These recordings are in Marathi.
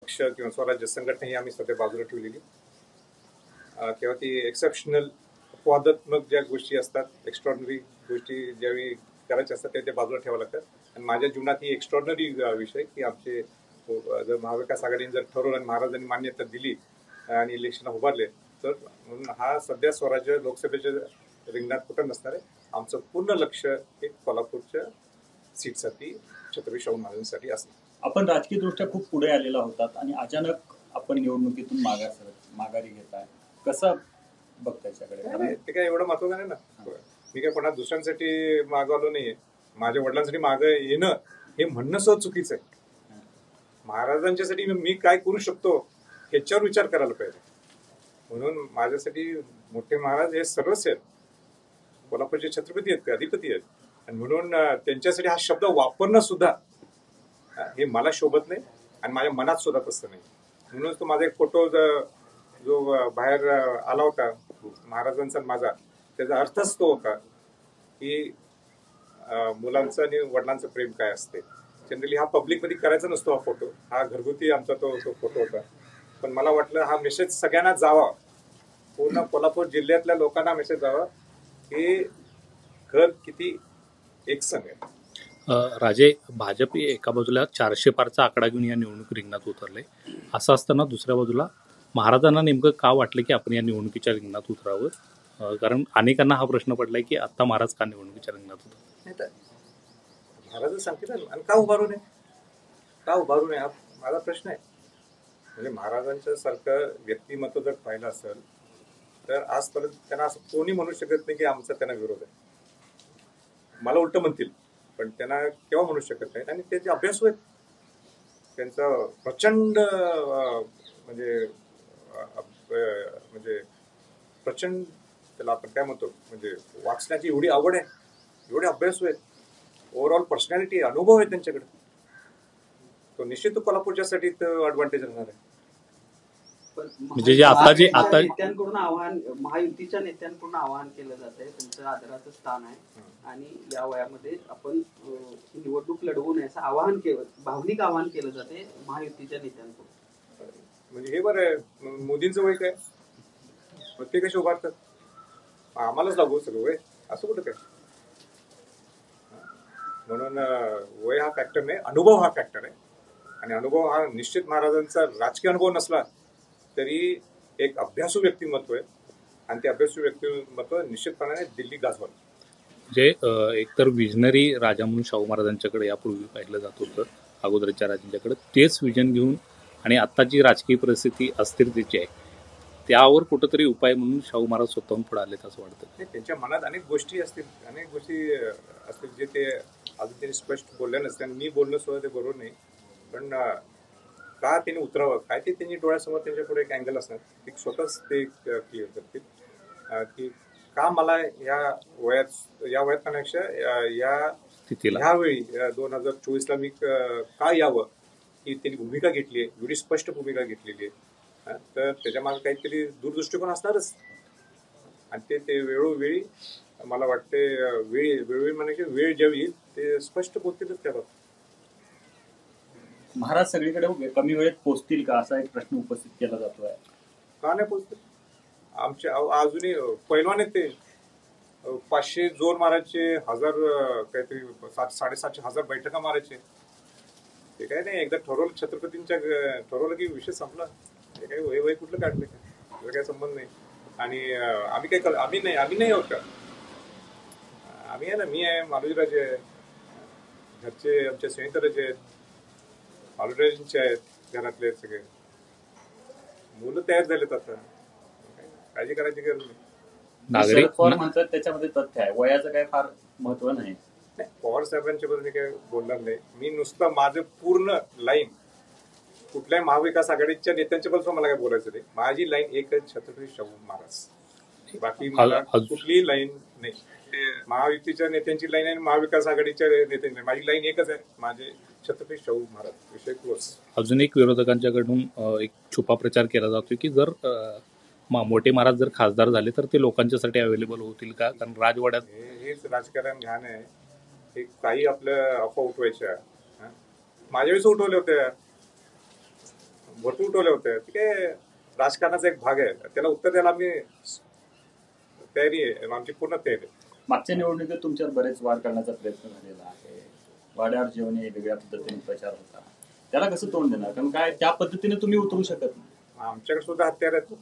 पक्ष किंवा स्वराज्य संघटना ही आम्ही सध्या बाजूला ठेवलेली किंवा ती एक्सेप्शनल अपवादात्मक ज्या गोष्टी असतात, एक्स्ट्रॉर्डनरी गोष्टी ज्यावेळी करायच्या असतात त्या बाजूला ठेवाव्या लागतात. आणि माझ्या जीवनात ही एक्स्ट्रॉर्डनरी विषय की आमचे जर महाविकास आघाडीने जर ठरवलं आणि महाराजांनी मान्यता दिली आणि इलेक्शनला उभारले तर म्हणून हा सध्या स्वराज्य लोकसभेच्या रिंगणात कुठं नसणार आहे. आमचं पूर्ण लक्ष हे कोल्हापूरच्या सीटसाठी छत्रपती शाहू महाराजांसाठी असणार. आपण राजकीय दृष्ट्या खूप पुढे आलेला होतात आणि अचानक आपण निवडणुकीतून माघारी घेताय, कसं बघताय त्याच्याकडे? ते काय एवढं महत्वाचं नाही ना. मी काय कोणा दुसऱ्यांसाठी मागवलो नाहीये. माझ्या वडिलांसाठी मागं येणं हे म्हणणं सुद्धा चुकीचं आहे. महाराजांच्यासाठी मी काय करू शकतो ह्याच्यावर विचार करायला पाहिजे. म्हणून माझ्यासाठी मोठे महाराज हे सर्वच आहेत, कोल्हापूरचे छत्रपती आहेत, अधिपती आहेत. आणि म्हणून त्यांच्यासाठी हा शब्द वापरणं सुद्धा हे मला शोभत नाही आणि माझ्या मनात सुद्धा तसं नाही. म्हणूनच तो माझा एक फोटो जो बाहेर आला होता महाराजांचा माझा, त्याचा अर्थच तो होता की मुलांचं आणि वडिलांचं प्रेम काय असते. जनरली हा पब्लिकमध्ये करायचा नसतो. हा फोटो हा घरगुती आमचा तो फोटो होता. पण मला वाटलं हा मेसेज सगळ्यांना जावा, पूर्ण कोल्हापूर जिल्ह्यातल्या लोकांना मेसेज जावा की घर किती एकसंग आहे. राजे, भाजप एका बाजूला 400 पारचा आकडा घेऊन या निवडणूक रिंगणात उतरले. असं असताना दुसऱ्या बाजूला महाराजांना नेमकं का वाटलं की आपण या निवडणुकीच्या रिंगणात उतरावं? कारण अनेकांना हा प्रश्न पडलाय की आता महाराज का निवडणुकीच्या रिंगणात उतरले? महाराज सांगतील आणि का उभारू नये, का उभारू नये हा माझा प्रश्न आहे. म्हणजे महाराजांच्या सारखं व्यक्तिमत्व जर पाहिलं असेल तर आजपर्यंत त्यांना असं कोणी म्हणू शकत नाही की आमचा त्यांना विरोध आहे. मला उलट म्हणतील पण त्यांना केव्हा म्हणू शकत नाही. आणि त्याचे अभ्यासू आहेत, त्यांचा प्रचंड म्हणजे प्रचंड त्याला आपण काय म्हणतो म्हणजे वाचण्याची एवढी आवड आहे, एवढे अभ्यासू आहेत, ओव्हरऑल पर्सनॅलिटी अनुभव आहे त्यांच्याकडे. तो निश्चित कोल्हापूरच्यासाठी ॲडव्हान्टेज राहणार आहे. म्हणजे जे आता नेत्यांकडून महायुतीच्या नेत्यांकडून आवाहन केलं जात आहे, तुमचं आदराचं स्थान आहे आणि या वयामध्ये आपण निवडणूक लढवू नये असं आवाहन केलं, भावनिक आवाहन केलं जाते महायुतीच्या नेत्यांकडून. म्हणजे हे बरं आहे, मोदींचं वय काय, ते कसे उभारतात, आम्हालाच लागू सगळं वय असं कुठं काय. म्हणून वय हा फॅक्टर नाही, अनुभव हा फॅक्टर आहे. आणि अनुभव हा निश्चित महाराजांचा राजकीय अनुभव नसला तरी एक अभ्यासू व्यक्तिमत्व आहे आणि ते अभ्यासू व्यक्तिमत्व निश्चितपणाने दिल्ली गाजवाल. जे एकतर विजनरी राजा म्हणून शाहू महाराजांच्याकडे यापूर्वी पाहिलं जात होतं अगोदरच्या राजांच्याकडे, तेच विजन घेऊन आणि आत्ताची राजकीय परिस्थिती अस्थिरतेची आहे त्यावर कुठंतरी उपाय म्हणून शाहू महाराज स्वतःहून पुढे आलेत असं वाटतं. त्यांच्या मनात अनेक गोष्टी असतील जे ते अजून त्यांनी स्पष्ट बोलले नसते आणि मी बोलणं सुद्धा ते बरोबर नाही. पण का त्यांनी उतरावं काय ते त्यांनी डोळ्यासमोर त्यांच्या पुढे एक अँगल असणार, ते स्वतःच ते क्लिअर करतील की का मला या वयात पेक्षा या स्थितीला ह्यावेळी 2024ला मी का यावं ही त्यांनी भूमिका घेतली आहे, एवढी स्पष्ट भूमिका घेतलेली आहे. तर त्याच्या मागे काहीतरी दूरदृष्टिकोन असणारच आणि ते वेळोवेळी मला वाटते वेळोवेळी म्हणजे वेळ ज्यावेळी ते स्पष्ट बोलतीलच त्या बाबतीत. महाराज सगळीकडे कमी वेळेत पोहोचतील का असा एक प्रश्न उपस्थित केला जातोय. का नाही पोहोचतील? आमच्या अजूनही पैलवान आहेत ते 500 जोर मारायचे, 1000 काहीतरी 7,500 बैठका मारायचे. ते काय नाही, एकदा ठरवलं छत्रपतींच्या ठरवलं की विषय संपला. हे काही वय कुठलं काढलं का, त्याचा काही संबंध नाही. आणि आम्ही नाही आहोत का, आम्ही आहे ना, मी आहे, मालुजीराजे आहे, घरचे आमचे संहिताराजे आहेत, मालुजीराजेंचे आहेत, घरातले सगळे मुलं तयार झालेत. आता काळजी करायची गरज नाही. शरद पवार म्हणतात त्याच्यामध्ये तथ्य आहे, वयाचं काय फार महत्व नाही. पवार साहेबांच्या बद्दल मी काय बोलणार नाही. मी नुसतं माझं पूर्ण लाईन कुठल्याही महाविकास आघाडीच्या नेत्यांच्या बद्दल मला काय बोलायचं नाही. माझी लाईन एकच, छत्रपती शाहू महाराज. बाकी मला कुठलीही लाईन नाही. महायुतीच्या नेत्यांची लाईन आहे, महाविकास आघाडीच्या नेत्यांची माझी लाईन एकच आहे, माझे छत्रपती शाहू महाराज. विषय क्लोज. अजून एक विरोधकांच्याकडून एक छुपा प्रचार केला जातोय की जर मोठे महाराज जर खासदार झाले तर ते लोकांच्यासाठी अवेलेबल होतील का, कारण राजवाड्यात हेच राजकारण घाण आहे. हे काही आपल्या अफवा उठवायच्या, माझ्या वेळेस उठवल्या होत्या. भरपूर उठवले होते. ते काय राजकारणाचा एक भाग आहे, त्याला उत्तर द्यायला आम्ही तयारी आहे, आमची पूर्ण तयारी आहे. मागच्या निवडणुकीत तुमच्यावर बरेच वार करण्याचा प्रयत्न झालेला आहे. वाड्यावर जेवणे वेगळ्या पद्धतीने प्रचार होता, त्याला कसं तोंड देणार? कारण काय त्या पद्धतीने तुम्ही उतरू शकत नाही. आमच्याकडे सुद्धा हत्यार आहेत.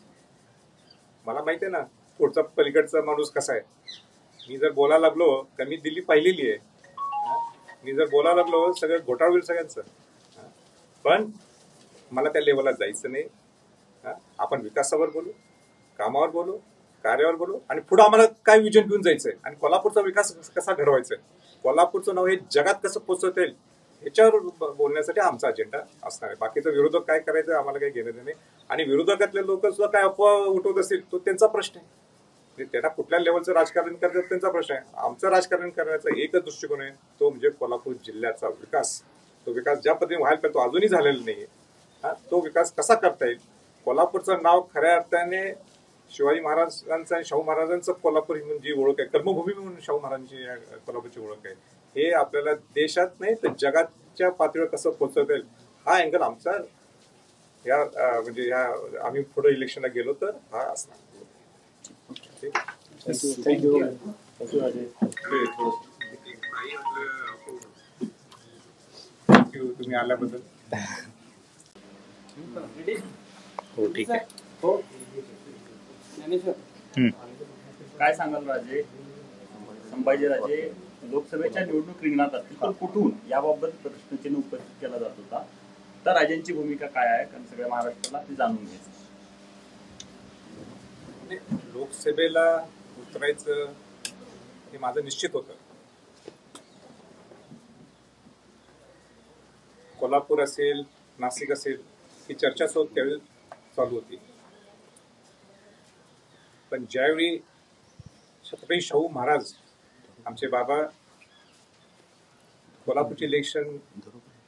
मला माहिती आहे ना पुढचा पलीकडचा माणूस कसा आहे. मी जर बोलायला लागलो तर मी दिल्ली पाहिलेली आहे. मी जर बोलायला लागलो सगळं घोटाळा होईल सगळ्यांचं. पण मला त्या लेवलला जायचं नाही. आपण विकासावर बोलू, कामावर बोलू, कार्यावर बोलू आणि पुढे आम्हाला काय विजन घेऊन जायचंय आणि कोल्हापूरचा विकास कसा घडवायचा आहे, कोल्हापूरचं नाव हे जगात कसं पोहोचवता येईल ह्याच्यावर बोलण्यासाठी आमचा अजेंडा असणार आहे. बाकीचं विरोधक काय करायचं आम्हाला काही घेणं नाही. आणि विरोधकातले लोक सुद्धा काय अफवा उठवत असतील तो त्यांचा प्रश्न आहे. त्यांना कुठल्या लेवलचं राजकारण करायचं त्यांचा प्रश्न आहे. आमचं राजकारण करण्याचा एकच दृष्टिकोन आहे, तो म्हणजे कोल्हापूर जिल्ह्याचा विकास. तो विकास ज्या पद्धतीने व्हायला पाहिजे तो अजूनही झालेला नाहीये. तो विकास कसा करता येईल, कोल्हापूरचं नाव खऱ्या अर्थाने शिवाजी महाराजांचं आणि शाहू महाराजांचं कोल्हापूर जी ओळख आहे, कर्मभूमी म्हणून शाहू महाराजांची कोल्हापूरची ओळख आहे, हे आपल्याला देशात नाही तर जगाच्या पातळीवर कसं पोहोचवता येईल हा अँगल आमचा या म्हणजे ह्या आम्ही पुढे इलेक्शनला गेलो तर हा असणार. थँक्यू तुम्ही आल्याबद्दल. हो ठीक आहे. काय सांगाल राजे, संभाजीराजे लोकसभेच्या निवडणूक रिंगणात असतील तर कुठून याबाबत प्रश्नचिन्ह उपस्थित केला जात होता, तर राजांची भूमिका काय आहे, कारण सगळ्या महाराष्ट्राला ते जाणून घ्यायचं. लोकसभेला उतरायचं हे माझं निश्चित होतं. कोल्हापूर असेल, नाशिक असेल, ही चर्चा त्यावेळी चालू होती. पण ज्यावेळी छत्रपती शाहू महाराज आमचे बाबा कोल्हापूरचे इलेक्शन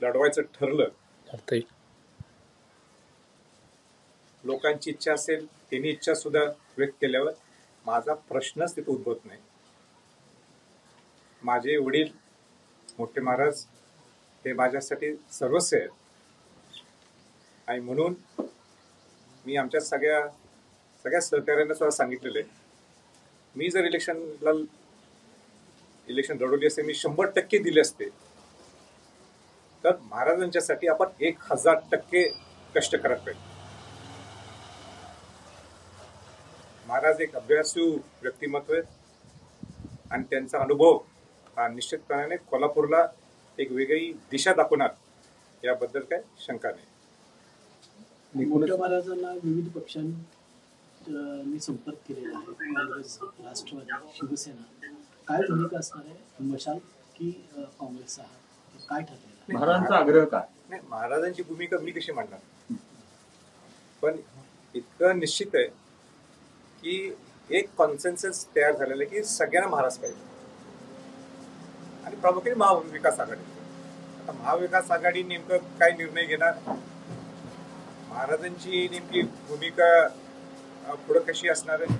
लढवायचं ठरलं, लोकांची इच्छा असेल त्यांनी इच्छा सुद्धा व्यक्त केल्यावर माझा प्रश्नच तिथे उद्भवत नाही. माझे वडील मोठे महाराज हे माझ्यासाठी सर्वस्व आहेत आणि म्हणून मी आमच्या सगळ्या सहकार्यांना सुद्धा सांगितलेलं आहे, मी जर इलेक्शन लढवली असते, मी 100% दिले असते, तर महाराजांच्यासाठी आपण 1000% कष्ट करत पाहिजे. महाराज एक अभ्यासू व्यक्तिमत्व आहे आणि त्यांचा अनुभव हा निश्चितपणाने कोल्हापूरला एक वेगळी दिशा दाखवणार याबद्दल काय शंका नाही. मोठ्या महाराजांना विविध पक्षांनी संपर्क केलेला आहे, काँग्रेस, राष्ट्रवादी, शिवसेना. काय भूमिका असणार आहे, मशाल की काँग्रेस आहात, काय ठरलेलं? महाराजांचा आग्रह काय? नाही, महाराजांची भूमिका मी कशी मांडणार, पण इतकं निश्चित आहे की एक कॉन्सेन्सस तयार झालेलं आहे की सगळ्यांना महाराज पाहिजे आणि प्रामुख्याने महाविकास आघाडी. आता महाविकास आघाडी नेमकं काय निर्णय घेणार, महाराजांची नेमकी भूमिका पुढे कशी असणार आहे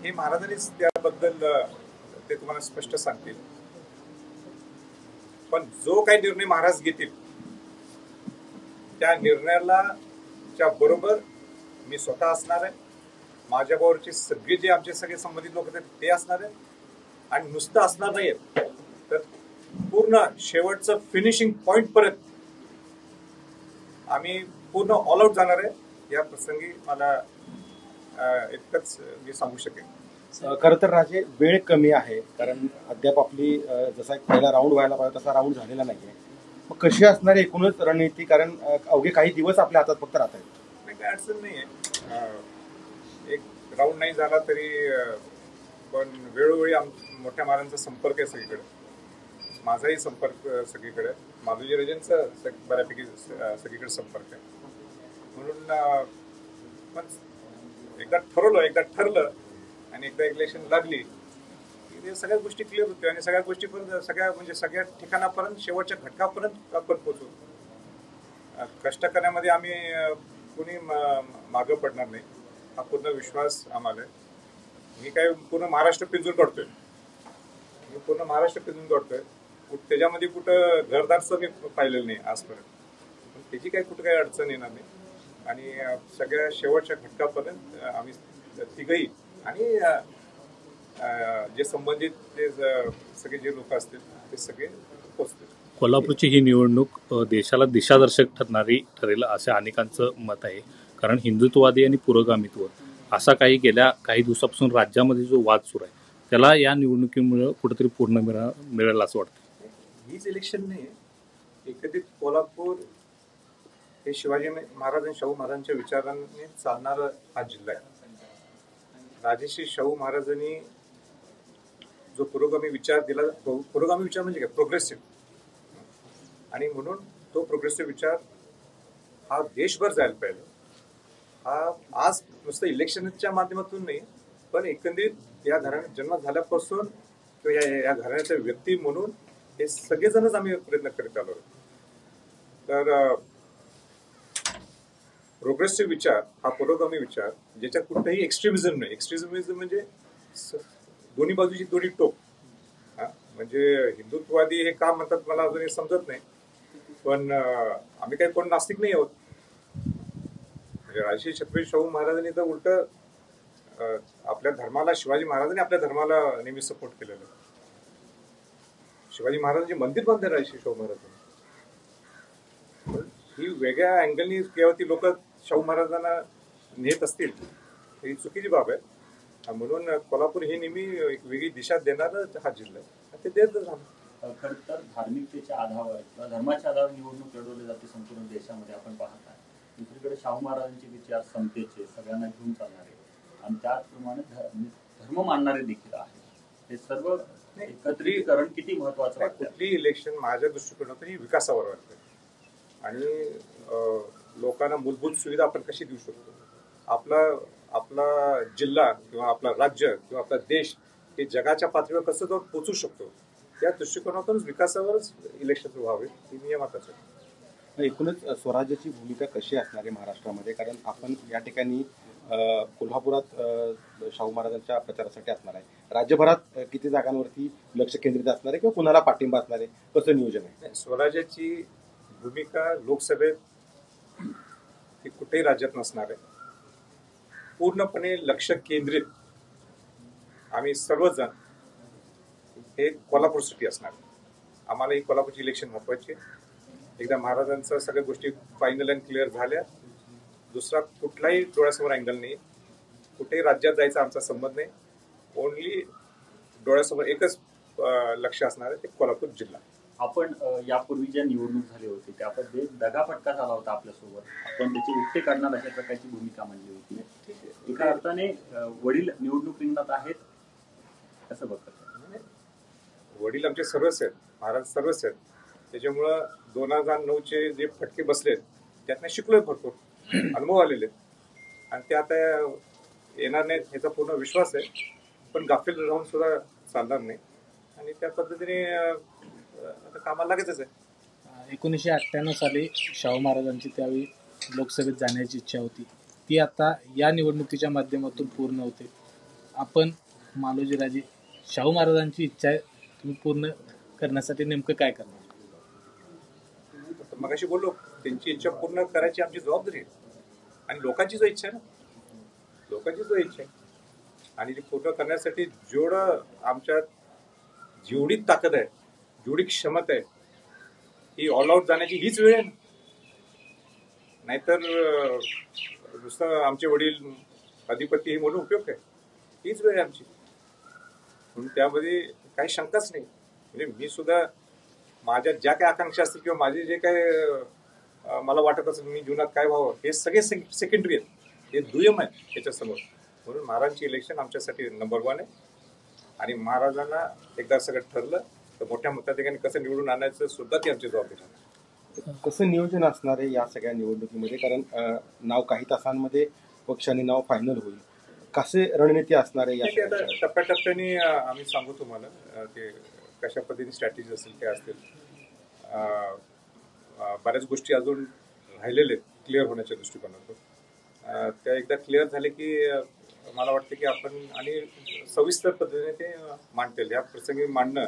हे महाराजांनीच त्याबद्दल ते तुम्हाला स्पष्ट सांगतील. पण जो काही निर्णय महाराज घेतील त्या निर्णयाला च्या बरोबर मी स्वतः असणार आहे, माझ्याबरोबरचे सगळे जे आमचे सगळे संबंधित लोक आहेत ते असणार आहेत आणि नुसतं असणार नाही तर पूर्ण शेवटचं फिनिशिंग पॉइंट पर्यंत आम्ही पूर्ण ऑल आउट जाणार आहे. या प्रसंगी मला इतकंच मी सांगू शकेन. खरं तर राजे वेळ कमी आहे, कारण अद्याप आपली जसा पहिला राऊंड व्हायला पाहिजे तसा राऊंड झालेला नाहीये. मग कशी असणार एकूणच रणनीती, कारण अवघे काही दिवस आपल्या हातात फक्त राहत आहेत. नाही, काय अडचण नाहीये. एक राऊंड नाही झाला तरी पण वेळोवेळी मोठ्या महाराजांचा संपर्क आहे सगळीकडे, माझाही संपर्क सगळीकडे, माधुजी राजेंचा बऱ्यापैकी सगळीकडे संपर्क आहे. म्हणून पण एकदा ठरलं आणि एकदा इलेक्शन लागली की सगळ्या गोष्टी क्लिअर होत्या आणि सगळ्या गोष्टीपर्यंत सगळ्या ठिकाणापर्यंत शेवटच्या घटकापर्यंत आपण पोहोचू. कष्ट करण्यामध्ये आम्ही कुणी मागं पडणार नाही हा पूर्ण विश्वास आम्हाला आहे. मी काय पूर्ण महाराष्ट्र पिंजून काढतोय, त्याच्यामध्ये कुठं घरदारचं मी पाहिलेलं नाही आजपर्यंत. पण त्याची काही कुठं काही अडचण येणार नाही. आणि सगळ्या शेवटच्या घटकापर्यंत आम्ही तिघही आणि जे संबंधित ते सगळे जे लोक असतील ते सगळे पोचतील. कोल्हापूरची ही निवडणूक देशाला दिशादर्शक ठरणारी ठरेल असे अनेकांचं मत आहे. कारण हिंदुत्ववादी आणि पुरोगामित्व असा गेल्या काही दिवसापासून राज्यामध्ये जो वाद सुरू आहे त्याला या निवडणुकीमुळे कुठेतरी पूर्ण मिळेल असं वाटतं. हीच इलेक्शन नाही, एकत्रित कोल्हापूर हे शिवाजी महाराज आणि शाहू महाराजांच्या विचारांनी चालणारा हा जिल्हा आहे. राजर्षी शाहू महाराजांनी जो पुरोगामी विचार दिला, पुरोगामी विचार म्हणजे काय, प्रोग्रेसिव्ह, आणि म्हणून तो प्रोग्रेसिव्ह विचार हा देशभर जायला पाहिजे. हा आज नुसतं इलेक्शनच्या माध्यमातून नाही, पण एकंदरीत या घराण्यात जन्म झाल्यापासून किंवा या घराण्याच्या व्यक्ती म्हणून हे सगळेजणच आम्ही प्रयत्न करीत आलो. तर प्रोग्रेसिव्ह विचार हा पुरोगामी विचार ज्याच्यात कुठेही एक्स्ट्रीमिझम नाही. एक्स्ट्रीमिझम म्हणजे दोन्ही बाजूची दोन्ही टोक. म्हणजे हिंदुत्ववादी हे का म्हणतात मला अजूनही समजत नाही, पण आम्ही काही कोण नास्तिक नाही आहोत. म्हणजे राजर्षी छत्रपती शाहू महाराजांनी तर उलट आपल्या धर्माला, शिवाजी महाराजांनी आपल्या धर्माला नेहमी सपोर्ट केलेलं. शिवाजी महाराजांचे मंदिर बांधले राजर्षी शाहू महाराजांनी. ही वेगळ्या अँगलनी केव्हा ती लोक शाहू महाराजांना नेत असतील ही चुकीची बाब आहे. म्हणून कोल्हापूर ही नेहमी एक वेगळी दिशा देणारा हा जिल्हा आहे, ते देतच राहणार. खरं तर धार्मिकतेच्या आधारावर किंवा धर्माच्या आधारावर निवडणूक लढवली जाते संपूर्ण देशामध्ये आपण पाहत आहे. दुसरीकडे शाहू महाराजांचे विचार समतेचे, सगळ्यांना घेऊन चालणारे आणि त्याचप्रमाणे धर्म मानणारे देखील आहेत. हे सर्व एकत्रीकरण किती महत्वाचं वाटतं. कुठली इलेक्शन माझ्या दृष्टिकोनातून ही विकासावर वाटते आणि लोकांना मूलभूत सुविधा आपण कशी देऊ शकतो. आपला जिल्हा किंवा आपला राज्य किंवा आपला देश हे जगाच्या पातळीवर कसं जाऊन पोचू शकतो त्या दृष्टिकोनातूनच विकासावरच इलेक्शन व्हावे ही नियमातच आहे. एकूणच स्वराज्याची भूमिका कशी असणार आहे महाराष्ट्रामध्ये, कारण आपण या ठिकाणी कोल्हापुरात शाहू महाराजांच्या प्रचारासाठी असणार आहे, राज्यभरात किती जागांवरती लक्ष केंद्रित असणार आहे किंवा कुणाला पाठिंबा असणार आहे, कसं नियोजन आहे. स्वराज्याची भूमिका लोकसभेत ही कुठेही राज्यात नसणार आहे. पूर्णपणे लक्ष केंद्रित आम्ही सर्वजण हे कोल्हापूरसाठी असणार. आम्हाला ही कोल्हापूरची इलेक्शन महत्वाची आहे. एकदा महाराजांच्या सगळ्या गोष्टी फायनल अँड क्लिअर झाल्या, दुसरा कुठलाही डोळ्यासमोर अँगल नाही, कुठेही राज्यात जायचा आमचा संबंध नाही. ओनली डोळ्यासमोर एकच लक्ष असणार आहे, ते कोल्हापूर जिल्हा. आपण यापूर्वी ज्या निवडणूक झाली होती त्यामध्ये दगाफटका झाला होता आपल्यासोबत, आपण त्याची उपटे काढणार अशा प्रकारची भूमिका मांडली होती. एका अर्थाने वडील निवडणूक रिंगणात आहेत कसं बघतात. वडील आमचे सर्वच आहेत, महाराज सर्वच आहेत. त्याच्यामुळं 2009चे जे फटके बसलेत त्यातनं शिकलोय, भरपूर अनुभव आलेले आणि ते आता येणार नाहीत ह्याचा पूर्ण विश्वास आहे. पण गाफील राहून सुद्धा चालणार नाही आणि त्या पद्धतीने आता कामाला लागायचंच आहे. 1998 साली शाहू महाराजांची त्यावेळी लोकसभेत जाण्याची इच्छा होती, ती आता या निवडणुकीच्या माध्यमातून पूर्ण होते. आपण मालोजीराजे शाहू महाराजांची इच्छा तुम्ही पूर्ण करण्यासाठी नेमकं काय करणार. मगाशी बोललो, त्यांची इच्छा पूर्ण करायची आमची जबाबदारी आहे आणि लोकांची जो इच्छा आहे ना, लोकांची जो इच्छा आहे आणि ती पूर्ण करण्यासाठी जेवढं आमच्यात जेवढी ताकद आहे, जेवढी क्षमता आहे, ही ऑल आउट जाण्याची हीच वेळ आहे. नाहीतर नुसतं आमचे वडील अधिपती हे म्हणून उपयोग आहे, हीच वेळ आहे आमची. म्हणून त्यामध्ये काही शंकाच नाही. म्हणजे मी सुद्धा माझ्या ज्या काही आकांक्षा असतील किंवा माझे जे काय मला वाटत असेल मी जीवनात काय व्हावं, हे सगळे सेकंडरी आहेत, हे दुय्यम आहे त्याच्यासमोर. म्हणून महाराजांची इलेक्शन आमच्यासाठी नंबर 1 आहे आणि महाराजांना एकदा सगळं ठरलं तर मोठ्या मताधिकाऱ्यांनी कसं निवडून आणायचं सुद्धा ती आमची जबाबदारी आहे. कसं नियोजन असणार आहे या सगळ्या निवडणुकीमध्ये, कारण नाव काही तासांमध्ये पक्षाने नाव फायनल होईल, कसे रणनीती असणार आहे या टप्प्याटप्प्याने आम्ही सांगू तुम्हाला ते कशा पद्धतीने स्ट्रॅटेजी असेल काय असतील. बऱ्याच गोष्टी अजून राहिलेल्या आहेत क्लिअर होण्याच्या दृष्टिकोनातून. त्या एकदा क्लिअर झाले की मला वाटतं की आपण आणि सविस्तर पद्धतीने ते मांडतील. ह्या प्रसंगी मांडणं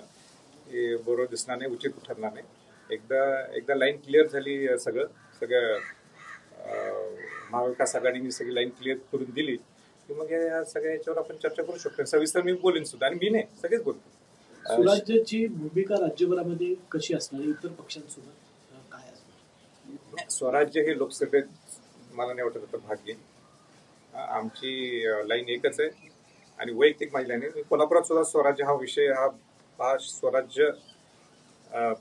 हे बरोबर दिसणार नाही, उचित ठरणार नाही. एकदा लाईन क्लिअर झाली सगळं सगळं महाविकास आघाडीने सगळी लाईन क्लिअर करून दिली की मग या सगळ्या याच्यावर आपण चर्चा करू शकतो. सविस्तर मी बोलेन सुद्धा, आणि मी नाही, सगळेच बोलतो. सुराज्याची भूमिका राज्यभरामध्ये कशी असणार आहे, इतर पक्षांसोबत काय असणार? स्वराज्य हे लोकसभेत मला नाही वाटत आता भाग घेईन. आमची लाईन एकच आहे आणि वैयक्तिक माझी लाईन आहे. कोल्हापुरात सुद्धा स्वराज्य हा विषय हा स्वराज्य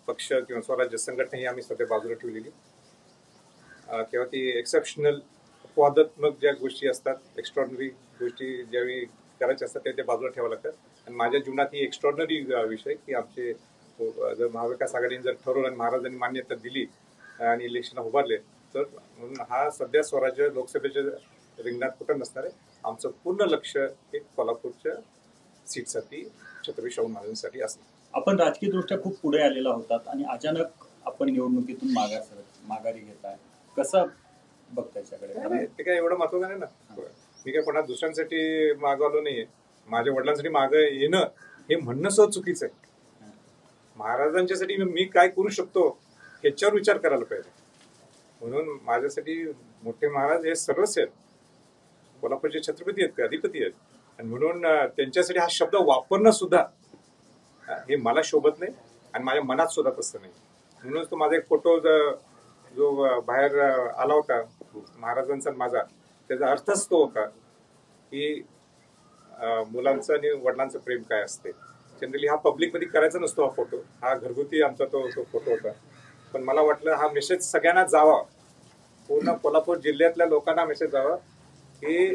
पक्ष किंवा स्वराज्य संघटना ही आम्ही सध्या बाजूला ठेवलेली. किंवा ती एक्सेप्शनल अपवादात्मक ज्या गोष्टी असतात, एक्स्ट्रॉर्डनरी गोष्टी ज्यावेळी करायच्या असतात त्या बाजूला ठेवाव्या लागतात. आणि माझ्या जीवनात ही एक्स्ट्रॉर्डनरी विषय की आमचे जर महाविकास आघाडीने जर ठरवलं आणि महाराजांनी मान्यता दिली आणि इलेक्शन उभारले तर म्हणून हा सध्या स्वराज्य लोकसभेच्या रिंगणात कुठं नसणार आहे. आमचं पूर्ण लक्ष हे कोल्हापूरच्या सीटसाठी, छत्रपती शाहू महाराजांसाठी असणार. आपण राजकीय दृष्ट्या खूप पुढे आलेला होतात आणि अचानक आपण निवडणुकीतून माघारी घेताय, कसं बघताय त्याच्याकडे? ते काय एवढं महत्वाचं नाही ना. मी काय कोणा दुसऱ्यांसाठी मागवलो नाहीये. माझ्या वडिलांसाठी मागं येणं हे म्हणणं सहज चुकीचं आहे. महाराजांच्यासाठी मी काय करू शकतो ह्याच्यावर विचार करायला पाहिजे. म्हणून माझ्यासाठी मोठे महाराज हे सर्वच आहेत, कोल्हापूरचे छत्रपती आहेत, अधिपती आहेत. आणि म्हणून त्यांच्यासाठी हा शब्द वापरणं सुद्धा हे मला शोभत नाही आणि माझ्या मनात सुद्धा तसं नाही. म्हणूनच तो माझा एक फोटो जो बाहेर आला होता महाराजांचा माझा, त्याचा अर्थच तो होता की मुलांचं आणि वडिलांचं प्रेम काय असते. जनरली हा पब्लिकमध्ये करायचा नसतो हा फोटो, हा घरगुती आमचा तो फोटो होता. पण मला वाटलं हा मेसेज सगळ्यांना जावा, पूर्ण कोल्हापूर जिल्ह्यातल्या लोकांना मेसेज जावा की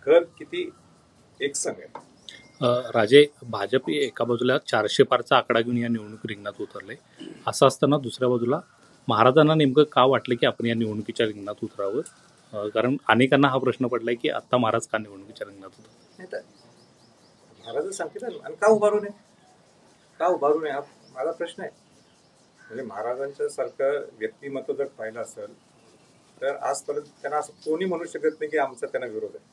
घर किती एकसंग आहे. राजे, भाजप एका बाजूला 400 पारचा आकडा घेऊन या निवडणूक रिंगणात उतरले. असं असताना दुसऱ्या बाजूला महाराजांना नेमकं का वाटलं की आपण या निवडणुकीच्या रिंगणात उतरावं? कारण अनेकांना हा प्रश्न पडलाय की आता महाराज का निवडणुकीच्या रिंगणात उतरले? महाराज सांगतील आणि का उभारू नये, का उभारू नये हा माझा प्रश्न आहे. म्हणजे महाराजांच्या सारखं व्यक्तिमत्व जर पाहिलं असेल तर आजपर्यंत त्यांना असं कोणी म्हणू शकत नाही की आमचा त्यांना विरोध आहे.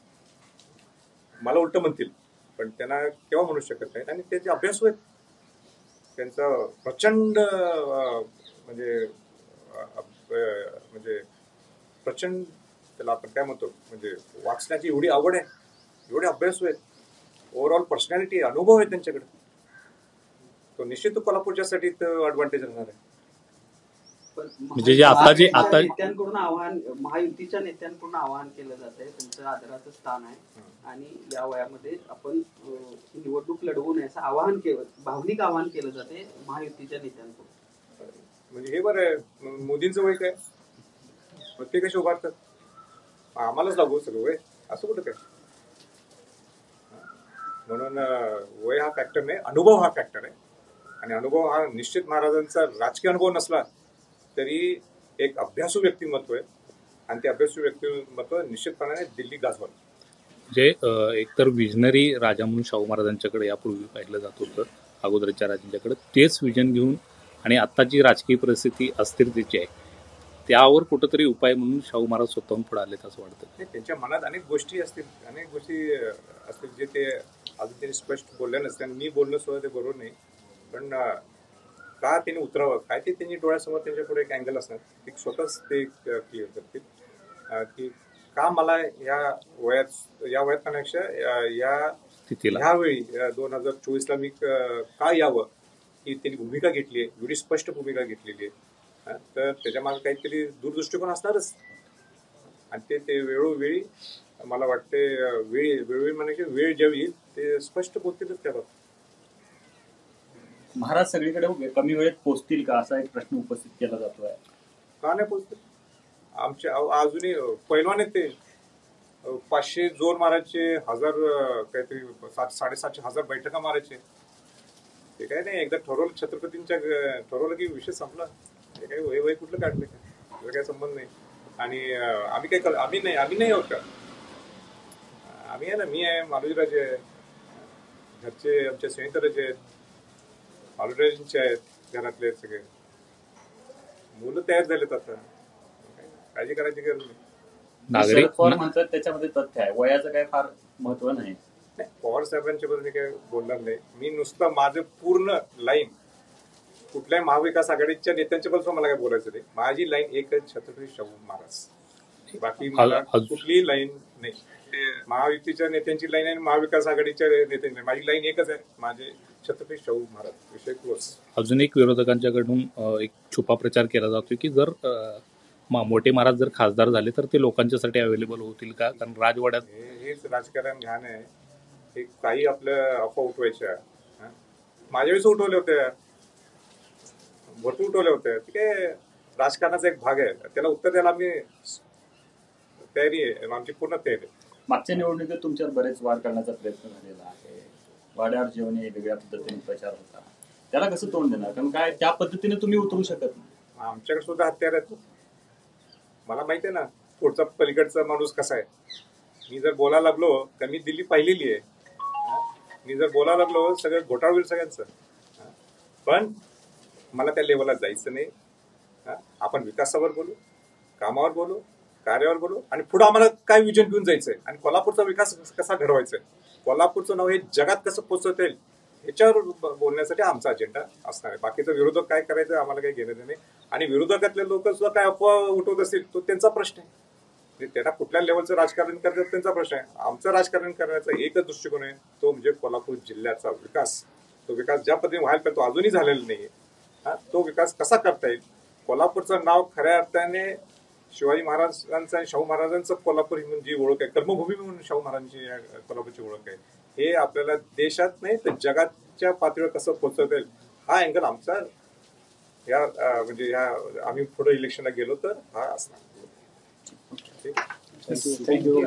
मला उलट म्हणतील, पण त्यांना केव्हा म्हणू शकत नाहीत. आणि त्यांचे अभ्यास आहेत, त्यांचा प्रचंड म्हणजे प्रचंड त्याला आपण काय म्हणतो म्हणजे वाचण्याची एवढी आवड आहे, एवढे अभ्यास आहेत, ओव्हरऑल पर्सनॅलिटी अनुभव आहे त्यांच्याकडे. तो निश्चित कोल्हापूरच्यासाठी ॲडव्हान्टेज राहणार आहे. म्हणजे जे आता नेत्यांकडून आवाहन, महायुतीच्या नेत्यांकडून आवाहन केलं जात आहे, त्यांचं आदराचं स्थान आहे आणि या वयामध्ये आपण निवडणूक लढवू नये असं आवाहन केलं, भावनिक आवाहन केलं जाते महायुतीच्या नेत्यांकडून. म्हणजे हे बरं आहे, मोदींचं वय काय, ते कसे उभारतात, आम्हालाच लागू सगळं वय, असं कुठं काय. म्हणून वय हा फॅक्टर नाही, अनुभव हा फॅक्टर आहे. आणि अनुभव हा निश्चित महाराजांचा राजकीय अनुभव नसला तरी एक अभ्यासू व्यक्तिमत्व आहे आणि ते अभ्यासू व्यक्तिमत्व निश्चितपणाने दिल्ली गाजवलं. जे एकतर विजनरी राजा म्हणून शाहू महाराजांच्याकडे यापूर्वी पाहिलं जात होतं अगोदरच्या राजांच्याकडे, तेच विजन घेऊन आणि आता जी राजकीय परिस्थिती अस्थिरतेची आहे त्यावर कुठंतरी उपाय म्हणून शाहू महाराज स्वतःहून पुढे आलेत असं वाटतं. त्यांच्या मनात अनेक गोष्टी असतील जे ते अजून त्यांनी स्पष्ट बोलले नसते आणि मी बोलणं सुद्धा ते बरोबर नाही. पण का त्यांनी उतरावं काय ते त्यांनी डोळ्यासमोर त्यांच्या पुढे एक अँगल असणार, ते स्वतःच ते क्लिअर करतील की का मला या वयात पेक्षा या स्थितीला ह्यावेळी 2024ला मी का यावं ही त्यांनी भूमिका घेतली आहे, एवढी स्पष्ट भूमिका घेतलेली आहे. तर त्याच्या मागे काहीतरी दूरदृष्टिकोन असणारच. आणि ते वेळोवेळी मला वाटते वेळोवेळी म्हणजे वेळ ज्यावेळी येईल ते स्पष्ट बोलतीलच त्या बाबतीत. महाराज सगळीकडे कमी वेळेत पोहोचतील का असा एक प्रश्न उपस्थित केला जातोय. का नाही पोहोचतील? आमच्या अजूनही पैलवान आहेत ते, 500 जोर मारायचे, 1000 काहीतरी 700-750 बैठका मारायचे. ते काय नाही, एकदा ठरवलं छत्रपतींच्या ठरवलं की विषय संपला. ते काही वय कुठलं काढलं का, एवढा काही संबंध नाही. आणि आम्ही नाही आहोत का, आम्ही आहे ना, मी आहे, मालुजीराजे आहे, घरचे आमचे संयुक्तराजे आहेत, मालुजीराजेंचे आहेत, घरातले सगळे मुलं तयार झालेत. आता काळजी करायची गरज नाही. शरद पवार म्हणतात त्याच्यामध्ये तथ्य आहे, वयाचं काय फार महत्व नाही. पवार साहेबांच्या बद्दल मी काय बोलणार नाही. मी नुसतं माझं पूर्ण लाईन कुठल्याही महाविकास आघाडीच्या नेत्यांच्या बद्दल मला काय बोलायचं नाही. माझी लाईन एकच, छत्रपती शाहू महाराज. बाकी मला कुठलीही लाईन नाही. महायुतीच्या नेत्यांची लाईन आहे, महाविकास आघाडीच्या नेत्यांची लाईन. माझी लाईन एकच आहे, माझे छत्रपती शाहू महाराज. विषय क्लोज. अजून एक विरोधकांच्याकडून एक छुपा प्रचार केला जातोय की जर मोठे महाराज जर खासदार झाले तर ते लोकांच्यासाठी अवेलेबल होतील का? कारण राजवाड्यात हेच राजकारण घाण आहे. हे काही आपल्या अफवा उठवायच्या. माझ्या वेळेस उठवल्या होत्या, भरपूर उठवल्या होत्या. ठीक आहे, राजकारणाचा एक भाग आहे, त्याला उत्तर द्यायला आम्ही तयारी आहे, आमची पूर्ण तयारी आहे. मागच्या निवडणुकीत तुमच्यावर बरेच वार करण्याचा प्रयत्न झालेला आहे. वाड्यावर जेवणे वेगळ्या पद्धतीने प्रचार होता, त्याला कसं तोंड देणार? कारण काय त्या पद्धतीने तुम्ही उतरू शकत नाही. आमच्याकडे सुद्धा हत्यार आहेत. मला माहिती आहे ना पुढचा पलीकडचा माणूस कसा आहे. मी जर बोलायला लागलो तर मी दिल्ली पाहिलेली आहे. मी जर बोलायला लागलो सगळं घोटाळ होईल सगळ्यांचं. पण मला त्या लेवलला जायचं नाही. आपण विकासावर बोलू, कामावर बोलू, कार्यावर बोलू आणि पुढे आम्हाला काय विजन घेऊन जायचंय आणि कोल्हापूरचा विकास कसा घडवायचा आहे, कोल्हापूरचं नाव हे जगात कसं पोहोचवता येईल ह्याच्यावर बोलण्यासाठी आमचा अजेंडा असणार आहे. बाकीचं विरोधक काय करायचं आम्हाला काही घेणं नाही. आणि विरोधकातले लोक सुद्धा काय अफवा उठवत असतील तो त्यांचा प्रश्न आहे. त्यांना कुठल्या लेवलचं राजकारण करतात त्यांचा प्रश्न आहे. आमचं राजकारण करण्याचा एकच दृष्टिकोन आहे, तो म्हणजे कोल्हापूर जिल्ह्याचा विकास. तो विकास ज्या पद्धतीने व्हायला पाहिजे तो अजूनही झालेला नाहीये. तो विकास कसा करता येईल, कोल्हापूरचं नाव खऱ्या अर्थाने शिवाजी महाराजांचं आणि शाहू महाराजांचं कोल्हापूर ही म्हणजे ओळख आहे, कर्मभूमी म्हणून शाहू महाराजांची कोल्हापूरची ओळख आहे. हे आपल्याला देशात नाही तर जगाच्या पातळीवर कसं पोहोचवता येईल हा अँगल आमचा या म्हणजे या आम्ही पुढे इलेक्शनला गेलो तर हा असणार. थँक्यू.